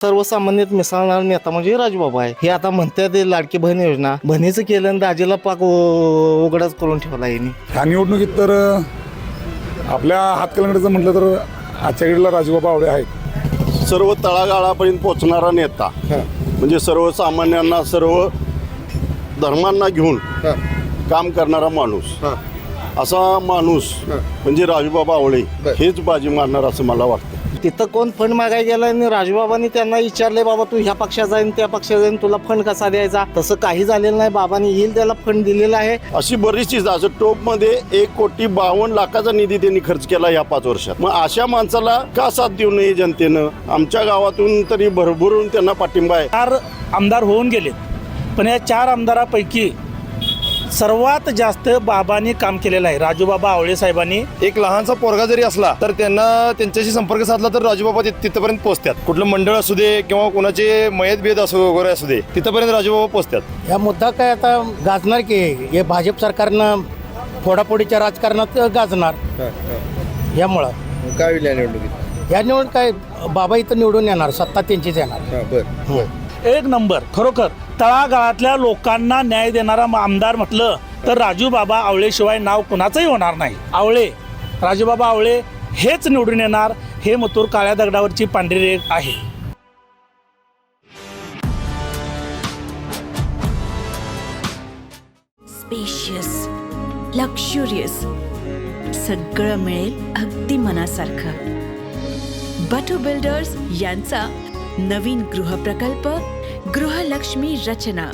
सर्वसामान्यात मिसळणारा नेता म्हणजे राजूबाबा आहे. हे आता म्हणतात ते लाडकी बहीण योजना, बहिणीचं केलं आणि दाजीला पाक उघडाच करून ठेवला यांनी. ह्या निवडणुकीत तर आपल्या हातकलंगडीचं म्हटलं तर आजच्या घडीला राजूबाबा आवडे आहेत. सर्व तळागाळापर्यंत पोहोचणारा नेता, म्हणजे सर्वसामान्यांना सर्व धर्मांना घेऊन काम करणारा माणूस, असा माणूस म्हणजे राजूबाबा आवळे हेच बाजी मारणार असं मला वाटतं. तिथं कोण फंड मागायला गेला आणि राजूबाबांनी त्यांना विचारले, बाबा तू ह्या पक्षात जाईन त्या पक्षात जाईन, तुला फंड कसा द्यायचा? तसं काही झालेलं नाही. बाबांनी येईल त्याला फंड दिलेला आहे. अशी बरीचशी असं टोपमध्ये 1,52,00,000 निधी त्यांनी खर्च केला या 5 वर्षात. मग अशा माणसाला का साथ देऊ नये जनतेनं? आमच्या गावातून तरी भरभरून त्यांना पाठिंबा आहे. 4 आमदार होऊन गेलेत, पण या 4 आमदारापैकी सर्वात जास्त बाबांनी काम केलेलं आहे राजूबाबा आवळे साहेबांनी. एक लहानसा पोरगा जरी असला तर त्यांना त्यांच्याशी संपर्क साधला तर राजूबाबा तिथपर्यंत पोहोचतात. कुठलं मंडळ असू दे किंवा कोणाचे मयत भेद असू वगैरे असू दे, तिथपर्यंत राजूबाबा पोहोचतात. ह्या मुद्दा काय आता गाजणार की हे भाजप सरकारनं फोडाफोडीच्या राजकारणात गाजणार. यामुळं काय होईल या निवडणुकीत? या निवडून काय बाबा इथं निवडून येणार, सत्ता त्यांचीच येणार. एक नंबर खरोखर तळागाळातल्या लोकांना न्याय देणारा आमदार म्हटलं तर राजूबाबा आवळेशिवाय नाव कुणाचंही होणार नाही. आवळे, राजूबाबा आवळे हेच निवडून येणार, हे मथुर काळ्या दगडावरची पांढरी रेघ आहे. स्पेशियस, लक्झुरियस, सगळं मिळेल अगदी मनासारखं. बटू बिल्डर्स यांचा नवीन गृहप्रकल्प गृहलक्ष्मी रचना.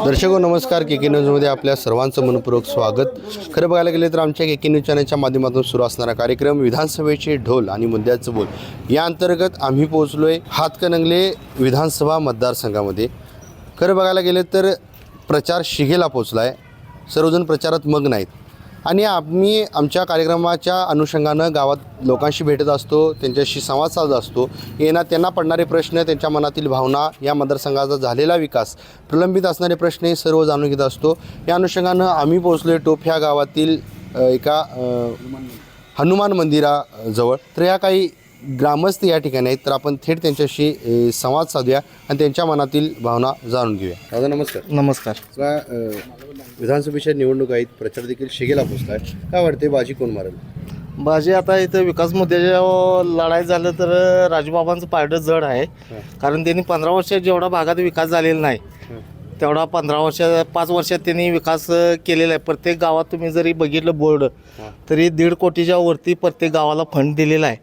दर्शको नमस्कार. के न्यूजमध्ये आपल्या सर्वांचं मनपूर्वक स्वागत. खरं बघायला गेले तर आमच्या के न्यूज चॅनलच्या माध्यमातून सुरू असणारा कार्यक्रम विधानसभेचे ढोल आणि मुद्द्याचं बोल या अंतर्गत आम्ही पोहोचलो आहे हातकणंगले विधानसभा मतदारसंघामध्ये. खरं बघायला गेले तर प्रचार शिगेला पोचला आहे. सर्वजण प्रचारात मग्न आहेत आणि आम्ही आमच्या कार्यक्रमाच्या अनुषंगानं गावात लोकांशी भेटत असतो, त्यांच्याशी संवाद साधत असतो. त्यांना पडणारे प्रश्न, त्यांच्या मनातील भावना, या मतदारसंघाचा झालेला विकास, प्रलंबित असणारे प्रश्न हे सर्व जाणून घेत असतो. या अनुषंगानं आम्ही पोहोचलो आहे टोप ह्या गावातील एका हनुमान मंदिराजवळ. तर या काही ग्रामस्थ या ठिकाणी आहेत, तर आपण थेट त्यांच्याशी संवाद साधूया आणि त्यांच्या मनातील भावना जाणून घेऊया. दादा नमस्कार. नमस्कार. विधानसभेच्या निवडणूक आहेत, प्रचार देखील शिगेला पोचला आहे. काय वाटते बाजी कोण मारेल? बाजी आता इथं विकास मुद्द्याच्या लढाई झालं तर राजूबाबांचं पारडं जड आहे. कारण त्यांनी 15 वर्षात जेवढा भागात विकास झालेला नाही तेवढा 5 वर्षात त्यांनी विकास केलेला आहे. प्रत्येक गावात तुम्ही जरी बघितलं बोर्ड तरी 1.5 कोटीच्या वरती प्रत्येक गावाला फंड दिलेला आहे.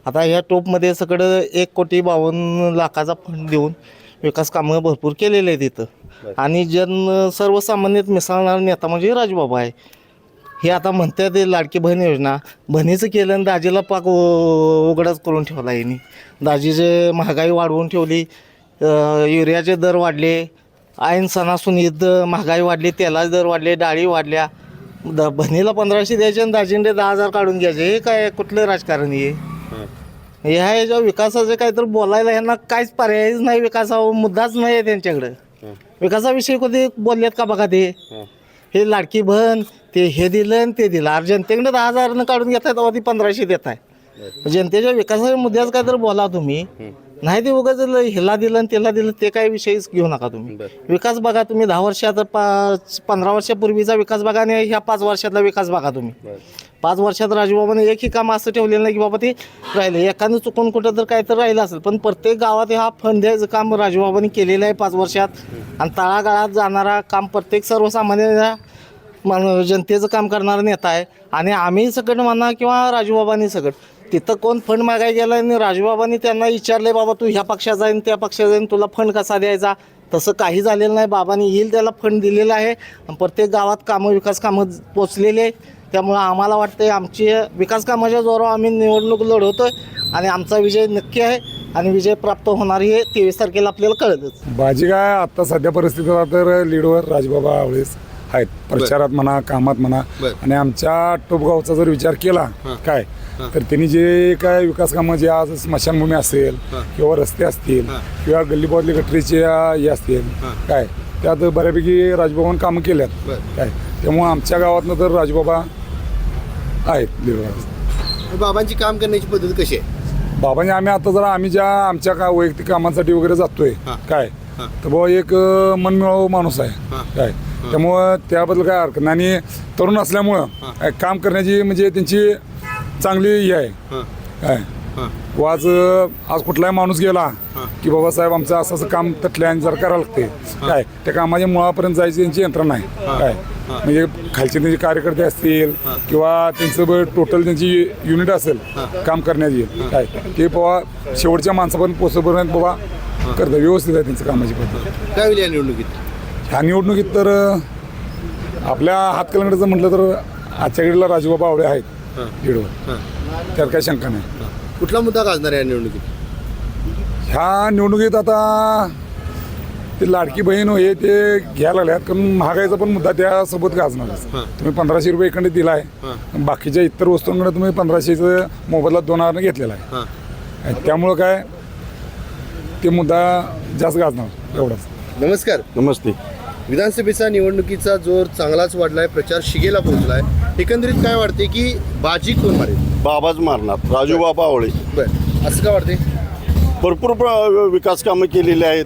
आता ह्या टोपमध्ये सगळं 1,52,00,000 फंड देऊन विकास कामं भरपूर केलेले आहेत इथं. आणि सर्वसामान्यात मिसळणारा नेता म्हणजे राजूबाबा आहे. हे आता म्हणतात ते लाडकी बहीण योजना, बहिणीचं केलं आणि दाजीला पाक उघडाच करून ठेवला यांनी. दाजीचे महागाई वाढवून ठेवली, युरियाचे दर वाढले, ऐन सणासुदीत महागाई वाढली, तेलाचे दर वाढले, डाळी वाढल्या. बहिणीला 1500 द्यायचे आणि दाजींचे 10,000 काढून घ्यायचे. हे काय कुठलं राजकारण आहे? ह्या विकासाचं काय तर बोलायला ह्यांना काहीच पर्यायच नाही. विकासावर मुद्दाच नाही आहे त्यांच्याकडं. विकासाविषयी कधी बोललेत का बघा? ते हे लाडकी बहीण, ते हे दिलं आणि ते दिलं. अरे जनतेकडे 10,000 काढून घेत आहे तेव्हा ती 1500 देत आहे. जनतेच्या विकासाच्या मुद्द्याच काय तर बोला तुम्ही. नाही ते उगाच ह्याला दिलं आणि त्याला दिलं ते काही विषयच घेऊ नका तुम्ही. विकास बघा तुम्ही 10 वर्षात 15 वर्षापूर्वीचा विकास बघा आणि ह्या 5 वर्षातला विकास बघा तुम्ही. 5 वर्षात राजूबाबाने एकही काम असं ठेवलेलं नाही की बाबा ते राहिलं. एखादं चुकून कुठं तर काय तर राहिलं असेल, पण प्रत्येक गावात हा फंड द्यायचं काम राजूबाबांनी केलेलं आहे 5 वर्षात. आणि तळागाळात जाणारा काम प्रत्येक सर्वसामान्य जनतेचं काम करणारा नेता आहे. आणि आम्ही सगळं म्हणा किंवा राजूबाबांनी सगळं तिथं कोण फंड मागायला गेला आणि राजूबाबांनी त्यांना विचारले, बाबा तू ह्या पक्षात जाईन त्या पक्षात जाईन, तुला फंड कसा द्यायचा? तसं काही झालेलं नाही. बाबांनी येईल त्याला फंड दिलेला आहे. प्रत्येक गावात कामं, विकास कामं पोचलेले आहेत. त्यामुळं आम्हाला वाटतं आमची विकास कामाच्या जोरावर आम्ही निवडणूक लढवतो आहे आणि आमचा विजय नक्की आहे. आणि विजय प्राप्त होणार हे 23 तारखेला आपल्याला कळतच. बाजी काय आता सध्या परिस्थितीला तर लीडवर राजूबाबा आवळेच आहेत, प्रचारात म्हणा, कामात म्हणा. आणि आमच्या टोपगावचा जर विचार केला काय तर त्यांनी जे काय विकास कामं, जे आज स्मशानभूमी असेल किंवा रस्ते असतील किंवा गल्लीबोतली गटरीचे हे असतील काय, त्यात बऱ्यापैकी राजूबाबांनी कामं केल्यात काय. त्यामुळं आमच्या गावातनं तर राजूबाबा आहेत लीडवर. बाबांची काम करण्याची पद्धत कशी आहे? बाबांनी आम्ही आता जरा आम्ही ज्या आमच्या का वैयक्तिक कामांसाठी वगैरे जातोय काय तर बाबा एक मनमिळावू माणूस आहे काय त्यामुळं त्याबद्दल काय हरकत नाही आणि तरुण असल्यामुळं काम करण्याची म्हणजे त्यांची चांगली हे आहे काय व आज कुठलाही माणूस गेला की बाबासाहेब आमचं असं असं काम तटलं आणि जर करायला लागते काय त्या कामाच्या मुळापर्यंत जायची त्यांची यंत्रणा आहे काय म्हणजे खालचे त्यांचे कार्यकर्ते असतील किंवा त्यांचं टोटल त्यांची युनिट असेल काम करण्याची काय ते बाबा शेवटच्या माणसापर्यंत पोचपर्यंत बाबा करतात व्यवस्थित आहे त्यांचं कामाची पद्धत. काय होईल या निवडणुकीत? ह्या निवडणुकीत तर आपल्या हातकलंगडीचं म्हटलं तर आजच्या घडीला राजूबाबा आवडे आहेत लीडवर, त्यात काही शंका नाही. कुठला मुद्दा गाजणार या निवडणुकीत? ह्या निवडणुकीत आता ते लाडकी बहीण हे ते घ्यायला लागल्यात कारण महागाईचा पण मुद्दा त्यासोबत गाजणारच. तुम्ही 1500 इकडे दिला आहे, बाकीच्या इतर वस्तूंकडे तुम्ही 1500चं मोबदला 2000 घेतलेला आहे. त्यामुळं काय ते मुद्दा जास्त गाजणार एवढाच. नमस्कार. नमस्ते. विधानसभेचा निवडणुकीचा जोर चांगलाच वाढलाय, प्रचार शिगेला पोहोचलाय. एकंदरीत काय वाटते की बाजी कोण मारेल? बाबाच मारणार, राजूबाबा आवळे. बरं, असं काय वाटते? भरपूर विकास कामं केलेली आहेत.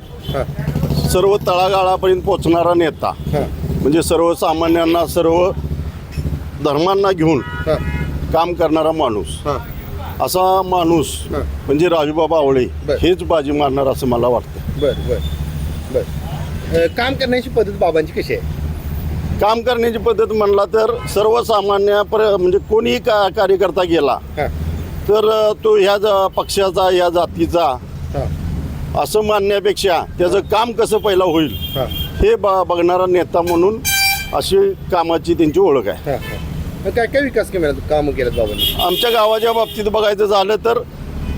सर्व तळागाळापर्यंत पोचणारा नेता, म्हणजे सर्वसामान्यांना सर्व धर्मांना घेऊन काम करणारा माणूस, असा माणूस म्हणजे राजूबाबा आवळे हेच बाजी मारणार असं मला वाटतं. बरं बरं बरं. काम करण्याची पद्धत बाबांची कशी आहे? काम करण्याची पद्धत म्हणला तर सर्वसामान्य म्हणजे कोणीही कार्यकर्ता गेला तर तो ह्या पक्षाचा या जातीचा असं मानण्यापेक्षा त्याचं काम कसं पहिला होईल हे बघणारा नेता म्हणून अशी कामाची त्यांची ओळख आहे. काय काय विकास कामं केलं बाबांनी? आमच्या गावाच्या बाबतीत बघायचं झालं तर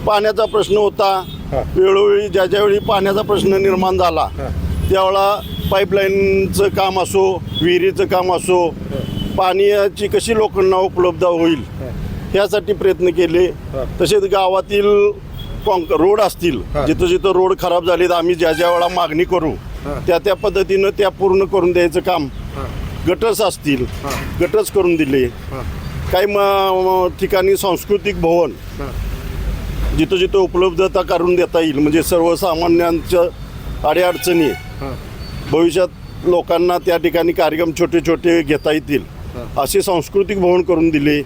पाण्याचा प्रश्न होता. वेळोवेळी ज्यावेळी पाण्याचा प्रश्न निर्माण झाला त्यावेळेला पाईपलाईनचं काम असो, विहिरीचं काम असो, पाण्याची कशी लोकांना उपलब्ध होईल ह्यासाठी प्रयत्न केले. तसेच गावातील रोड असतील, जिथं जिथं रोड खराब झाले तर आम्ही ज्या ज्या वेळा मागणी करू त्या पद्धतीनं त्या पूर्ण करून द्यायचं काम. गटर्स असतील, गटर्स करून दिले. काही ठिकाणी सांस्कृतिक भवन जिथं जिथं उपलब्धता करून देता येईल, म्हणजे सर्वसामान्यांच्या अडीअडचणी भविष्यात लोकांना त्या ठिकाणी कार्यक्रम छोटे छोटे घेता येतील असे सांस्कृतिक भवन करून दिले.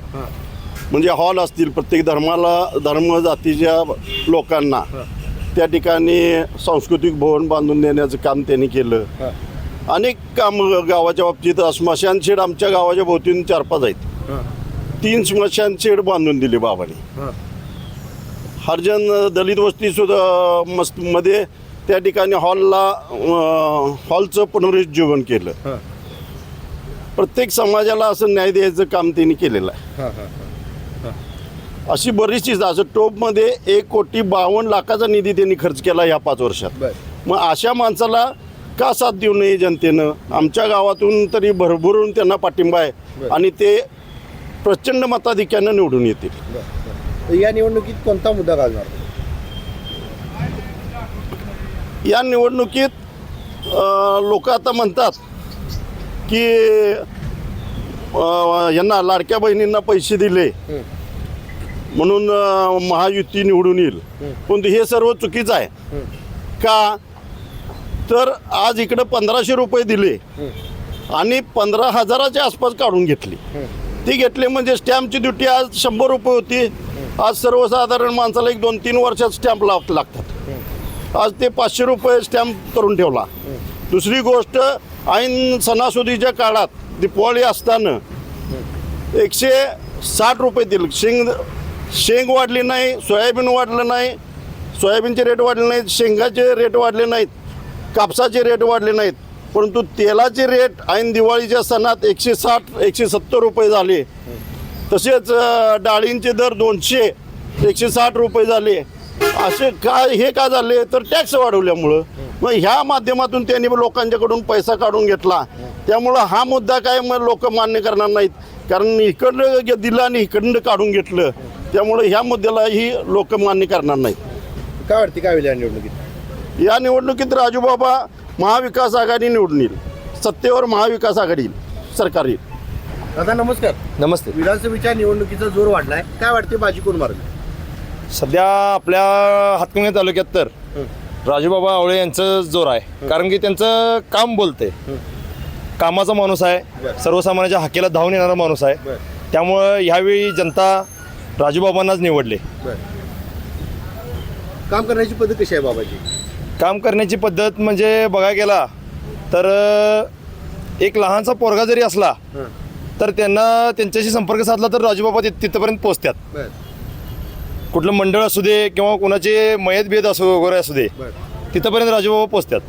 म्हणजे हॉल असतील, प्रत्येक धर्म जातीच्या लोकांना त्या ठिकाणी सांस्कृतिक भवन बांधून देण्याचं काम त्यांनी केलं. अनेक काम गावाच्या बाबतीत. स्मशान शेड आमच्या गावाच्या भोवतीने 4-5 आहेत. 3 स्मशान शेड बांधून दिले बाबांनी. हरिजन दलित वस्ती सुद्धा मध्ये त्या ठिकाणी हॉलचं पुनरुज्जीवन केलं. प्रत्येक समाजाला असं न्याय द्यायचं काम त्यांनी केलेलं आहे. अशी बरीचशी, असं टोपमध्ये 1,52,00,000 निधी त्यांनी खर्च केला या 5 वर्षात. मग अशा माणसाला का साथ देऊ नये जनतेनं? आमच्या गावातून तरी भरभरून त्यांना पाठिंबा आहे आणि ते प्रचंड मताधिक्यानं निवडून येतील. या निवडणुकीत कोणता मुद्दा गाजणार? या निवडणुकीत लोक आता म्हणतात की यांना लाडक्या बहिणींना पैसे दिले म्हणून महायुती निवडून येईल. पण हे सर्व चुकीचं आहे. का तर आज इकडं 1500 रुपये दिले आणि 15,000च्या आसपास काढून घेतली. ती घेतली म्हणजे स्टॅम्पची ड्युटी आज 100 रुपये होती. आज सर्वसाधारण माणसाला 1-2-3 वर्षात स्टॅम्प लागतात. आज ते 500 रुपये स्टॅम्प करून ठेवला. दुसरी गोष्ट, ऐन सणासुदीच्या काळात दिवाळी असताना 160 रुपये दिले. शेंग वाढली नाही, सोयाबीन वाढलं नाही, सोयाबीनचे रेट वाढले नाहीत, शेंगाचे रेट वाढले नाहीत, कापसाचे रेट वाढले नाहीत, परंतु तेलाचे रेट ऐन दिवाळीच्या सणात 160-170 रुपये झाले. तसेच डाळींचे दर 200-160 रुपये झाले. असे हे का झाले तर टॅक्स वाढवल्यामुळं. मग ह्या माध्यमातून त्यांनी लोकांच्याकडून पैसा काढून घेतला. त्यामुळं हा मुद्दा काय मग लोक मान्य करणार नाहीत, कारण इकडलं दिलं आणि इकडनं काढून घेतलं. त्यामुळे ह्या मुद्द्यालाही लोक मान्य करणार नाहीत. काय वाटते काय होईल या निवडणुकीत? या निवडणुकीत राजूबाबा महाविकास आघाडी निवडून येईल. सत्तेवर महाविकास आघाडी सरकार येईल. दादा नमस्कार. नमस्ते. विधानसभेच्या निवडणुकीचा जोर वाढलाय, काय वाटते बाजी कोण मारेल? सध्या आपल्या हातकणंगले तालुक्यात तर राजूबाबा आवळे यांचं जोर आहे, कारण की त्यांचं काम बोलते, कामाचा माणूस आहे, सर्वसामान्यांच्या हाकेला धावून येणारा माणूस आहे. त्यामुळं ह्यावेळी जनता राजूबाबांनाच निवडले. काम करण्याची पद्धत कशी आहे बाबाची? काम करण्याची पद्धत म्हणजे बघायला गेला तर एक लहानसा पोरगा जरी असला तर त्यांना त्यांच्याशी संपर्क साधला तर राजूबाबा तिथपर्यंत पोहोचतात. कुठलं मंडळ असू दे किंवा कोणाचे मयत भेद असो वगैरे असू दे, तिथंपर्यंत राजूबाबा पोहोचतात.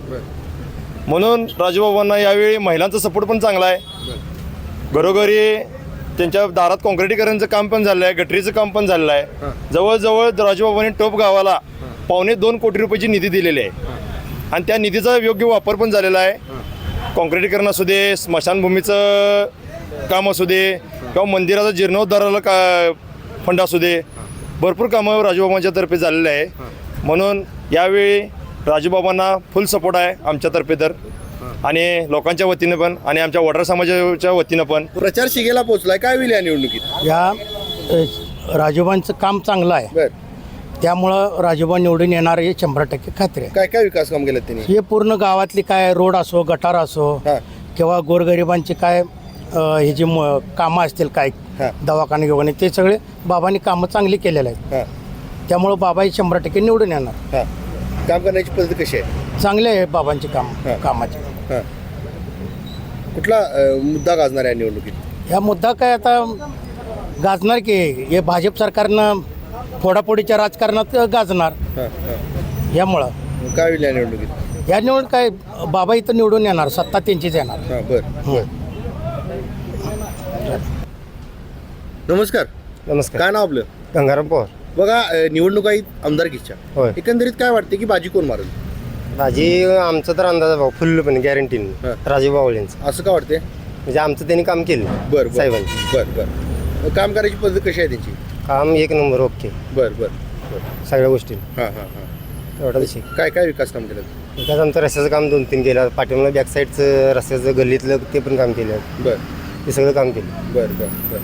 म्हणून राजूबाबांना यावेळी महिलांचा सपोर्ट पण चांगला आहे. घरोघरी त्यांच्या दारात काँक्रिटीकरणचं काम पण झालं आहे, गटरीचं काम पण झालेलं आहे. जवळजवळ राजूबाबांनी टोप गावाला 2.25 कोटी रुपयाची निधी दिलेली आहे आणि त्या निधीचा योग्य वापर पण झालेला आहे. काँक्रिटीकरण असू दे, स्मशानभूमीचं काम असू दे किंवा मंदिराचा जीर्णोद्धाराला फंड असू दे, भरपूर कामं राजूबाबांच्या तर्फे झालेलं आहे. म्हणून यावेळी राजूबाबांना फुल सपोर्ट आहे आमच्यातर्फे तर, आणि लोकांच्या वतीनं पण आणि आमच्या वडार समाजाच्या वतीनं पण. प्रचार शिगेला पोहोचलाय, काय होईल या निवडणुकीत? या राजूबांचं काम चांगलं आहे, बर, त्यामुळं राजूबा निवडून येणार हे 100% खात्री आहे. काय काय विकास काम केलं त्यांनी? हे पूर्ण गावातली काय रोड असो, गटार असो हा. किंवा गोरगरिबांची काय हे जी कामं असतील काय हा. दवाखाने घेऊन ते सगळे बाबांनी कामं चांगली केलेले आहेत. हां त्यामुळं बाबा हे 100% निवडून येणार. हां. काम करण्याची पद्धत कशी आहे? चांगले आहे बाबांची हा. कामाची. हां. कुठला मुद्दा गाजणार आहे या निवडणुकीत? ह्या मुद्दा काय आता गाजणार की हे भाजप सरकारनं फोडाफोडीच्या राजकारणात गाजणार. हां हां. यामुळं काय होईल या निवडणुकीत? या निवडून काय बाबा इथं निवडून येणार, सत्ता त्यांचीच येणार. हां बर. नमस्कार. नमस्कार. काय नाव आपलं? गंगाराम पवार. बघा निवडणूक आहेत आमदारकीच्या, होय. एकंदरीत काय वाटते की बाजी कोण मारेल? भाजी आमचा तर अंदाज आहे भाऊ, फुल पण गॅरंटीने हां. राजू बावळेंचं. असं का वाटते? म्हणजे आमचं त्यांनी काम केलं बर बर साहेबांनी. बर बर. काम करायची पद्धत कशी आहे त्यांची? काम एक नंबर ओके बर बर. सगळ्या गोष्टी हां हां हां. एवढा विषय. काय काय विकास काम केलं? त्यात आमचं रस्त्याचं काम 2-3 केलं, पाठीमागं बॅक साईडचं रस्त्याचं गल्लीतलं ते पण काम केलं, बर ते सगळं काम केलं. बर बर बर.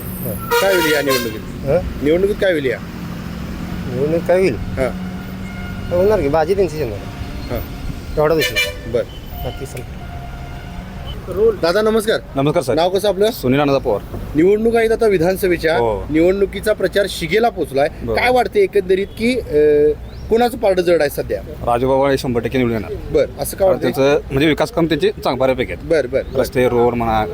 काय होईल या निवडणुकीत? हां निवडणुकीत काय होईल या? निवडणूक काय होईल? हां होणार की भाजी त्यांची येणार, हां. एवढा विषय. बर. बाकी सांग. दादा नमस्कार. नमस्कार सर. नाव कसं आपलं? सुनील अण्णा पवार. निवडणूक आहेत आता विधानसभेच्या, हो. निवडणुकीचा प्रचार शिगेला पोहोचलाय. काय वाटते एकंदरीत की कोणाचं पारडं जड आहे सध्या? राजूबाबा 100% निवडून येणार. बर, असं का वाटतं? त्यांचं म्हणजे विकास काम त्यांचे बऱ्यापैकी आहेत. बर बर. रस्ते, रोड म्हणा,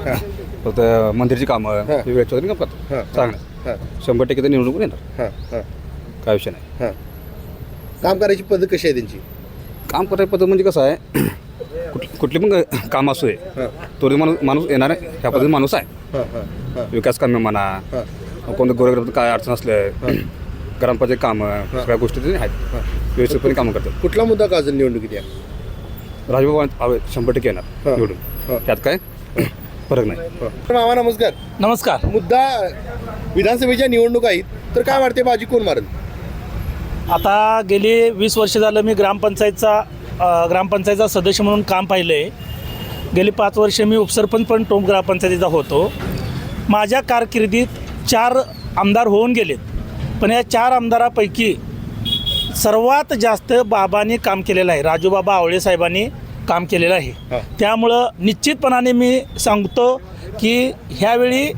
परत मंदिरची कामं हां. वेळेच्या काम करतात हां. चांगलं. हां 100% ते निवडून येणार, हां हां काय विषय नाही. हां. काम करायची पद्धत कशी आहे त्यांची? काम करायची पद्धत म्हणजे कसं आहे, कुठली पण काम असू दे, हां तो माणूस येणार आहे, ह्या पद्धतीने माणूस आहे. हां हां हां विकास कामे म्हणा, हां कोणतं गोरगरीब काय अडचण असले, ग्रामपंचायत कामं, सगळ्या गोष्टी ते आहेत, व्यवस्थितपणे कामं करतात. कुठला मुद्दा गाजल निवडणुकीत या? राजूबाबा 100% येणार हां. निवडून, हां. त्यात काय फरक नाही. मामा नमस्कार. नमस्कार. मुद्दा विधानसभेच्या निवडणूक आहेत, तर काय वाटते बाजी कोण मारेल? आता गेली 20 वर्ष झालं मी ग्रामपंचायतचा सदस्य म्हणून काम पाहिलं आहे. गेली 5 वर्ष मी उपसरपंच पण टोम ग्रामपंचायतीचा होतो. माझ्या कारकिर्दीत 4 आमदार होऊन गेलेत, पण या 4 आमदारापैकी सर्वात जास्त बाबांनी काम केलेलं आहे, राजूबाबा आवळे साहेबांनी काम केलेलं आहे. त्यामुळं निश्चितपणाने मी सांगतो की ह्यावेळी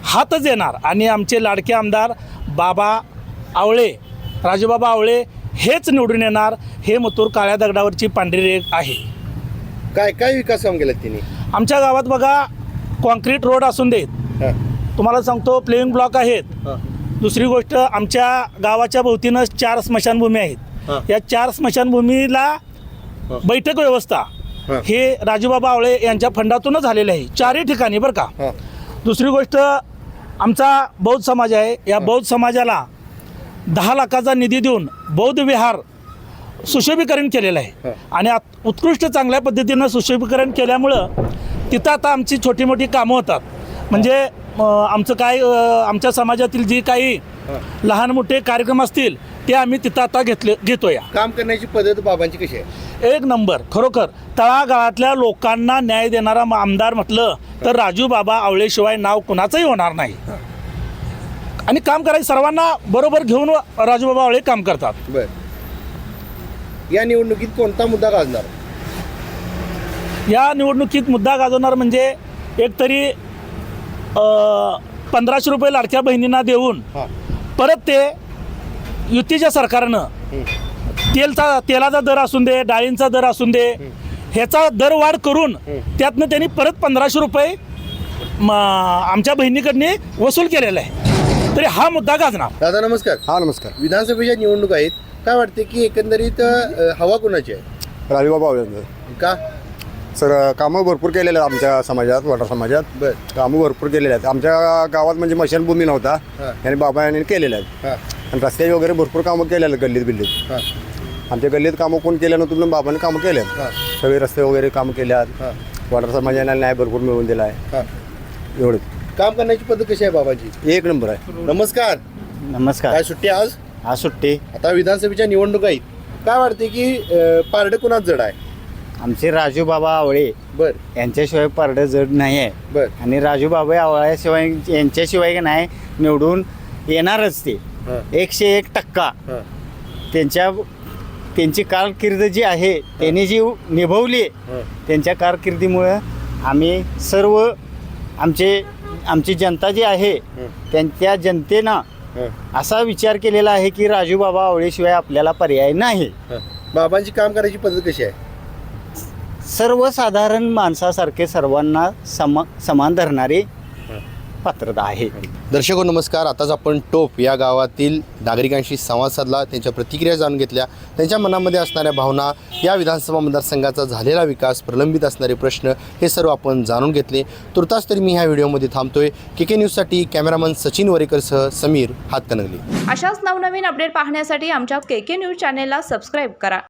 हातच येणार आणि आमचे लाडके आमदार बाबा आवळे, राजूबाबा आवळे हेच निवडून येणार. हे मथुर काळ्या दगडावरची पांढरी रेघ आहे. काय काय विकास काम केलं त्यांनी? आमच्या गावात बघा, कॉन्क्रीट रोड असून देत, हां तुम्हाला सांगतो प्लेइंग ब्लॉक आहेत. हां दुसरी गोष्ट, आमच्या गावाच्या भोवतीनं 4 स्मशानभूमी आहेत. हां. या 4 स्मशानभूमीला बैठक व्यवस्था हां. हे राजूबाबा आवळे यांच्या फंडातूनच झालेलं आहे, 4ही ठिकाणी बरं का. हां दुसरी गोष्ट, आमचा बौद्ध समाज आहे, या बौद्ध समाजाला 10 लाखाचा निधी देऊन बौद्ध विहार सुशोभीकरण केलेलं आहे. आणि उत्कृष्ट चांगल्या पद्धतीनं सुशोभीकरण केल्यामुळं तिथं आता आमची छोटी मोठी कामं होतात. म्हणजे आमचं काय, आमच्या समाजातील जी काही लहान मोठे कार्यक्रम असतील ते आम्ही तिथं आता घेतो. या काम करण्याची पद्धत बाबांची कशी आहे? 1 नंबर. खरोखर तळागाळातल्या लोकांना न्याय देणारा आमदार म्हटलं तर राजूबाबा आवळेशिवाय नाव कुणाचंही होणार नाही. आणि काम करायचं सर्वांना बरोबर घेऊन राजूबाबा आवळे काम करतात. बर या निवडणुकीत कोणता मुद्दा गाजणार? या निवडणुकीत मुद्दा गाजवणार म्हणजे एकतरी 1500 रुपये लाडक्या बहिणींना देऊन परत ते युतीच्या सरकारनं तेलाचा दर असून दे, डाळींचा दर असून दे, ह्याचा दर वाढ करून त्यातनं त्यांनी परत 1500 रुपये आमच्या बहिणीकडने वसूल केलेला आहे. तरी हा मुद्दा गाजणार. दादा नमस्कार. हा नमस्कार. विधानसभेच्या निवडणूक आहेत, काय वाटते की एकंदरीत हवा कोणाची आहे? राजूबाबा आवळे का? सर कामं भरपूर केलेले आहेत आमच्या समाजात, वाडा समाजात. बर कामं भरपूर केलेले आहेत. आमच्या गावात म्हणजे मशानभूमी नव्हता आणि बाबा यांनी केलेले आहेत. आणि रस्ते वगैरे भरपूर कामं केलेले आहेत गल्लीत. आमच्या गल्लीत कामं कोण केल्या नव्हतं पण बाबांनी कामं केले आहेत. सगळे रस्ते वगैरे कामं केले आहेत. वाडा समाजाला न्याय भरपूर मिळवून दिला आहे. एवढं काम करण्याची पद्धत कशी आहे बाबाची? एक नंबर आहे. नमस्कार. नमस्कार. काय सुट्टी आज? आज सुट्टी. आता विधानसभेच्या निवडणूक आहेत, काय वाटते की पारडं कुणाच जड आहे? आमचे राजूबाबा आवळे बर यांच्याशिवाय पारडं जड नाही आहे. बर आणि राजूबाबा आवळ्याशिवाय यांच्याशिवाय का नाही निवडून येणारच ते 101%. त्यांची कारकीर्द जी आहे त्यांनी जी निभवली त्यांच्या कारकिर्दीमुळं आम्ही सर्व आमची जनता जी आहे त्या जनतेनं असा विचार केलेला आहे की राजूबाबा आवळेशिवाय आपल्याला पर्याय नाही. बाबांची काम करायची पद्धत कशी आहे? सर्वसाधारण माणसासारखे सर्वांना समान धरणारी पात्रता आहे. दर्शको नमस्कार. आताच आपण टोप या गावातील नागरिकांशी संवाद साधला, त्यांच्या प्रतिक्रिया जाणून घेतल्या, त्यांच्या मनामध्ये असणाऱ्या भावना, या विधानसभा मतदारसंघाचा झालेला विकास, प्रलंबित असणारे प्रश्न, हे सर्व आपण जाणून घेतले. तुर्तास तरी मी ह्या व्हिडिओमध्ये थांबतोय. KK न्यूजसाठी कॅमेरामन सचिन वरेकरसह समीर हातकणंगले. अशाच नवनवीन अपडेट पाहण्यासाठी आमच्या KK न्यूज चॅनेलला सबस्क्राईब करा.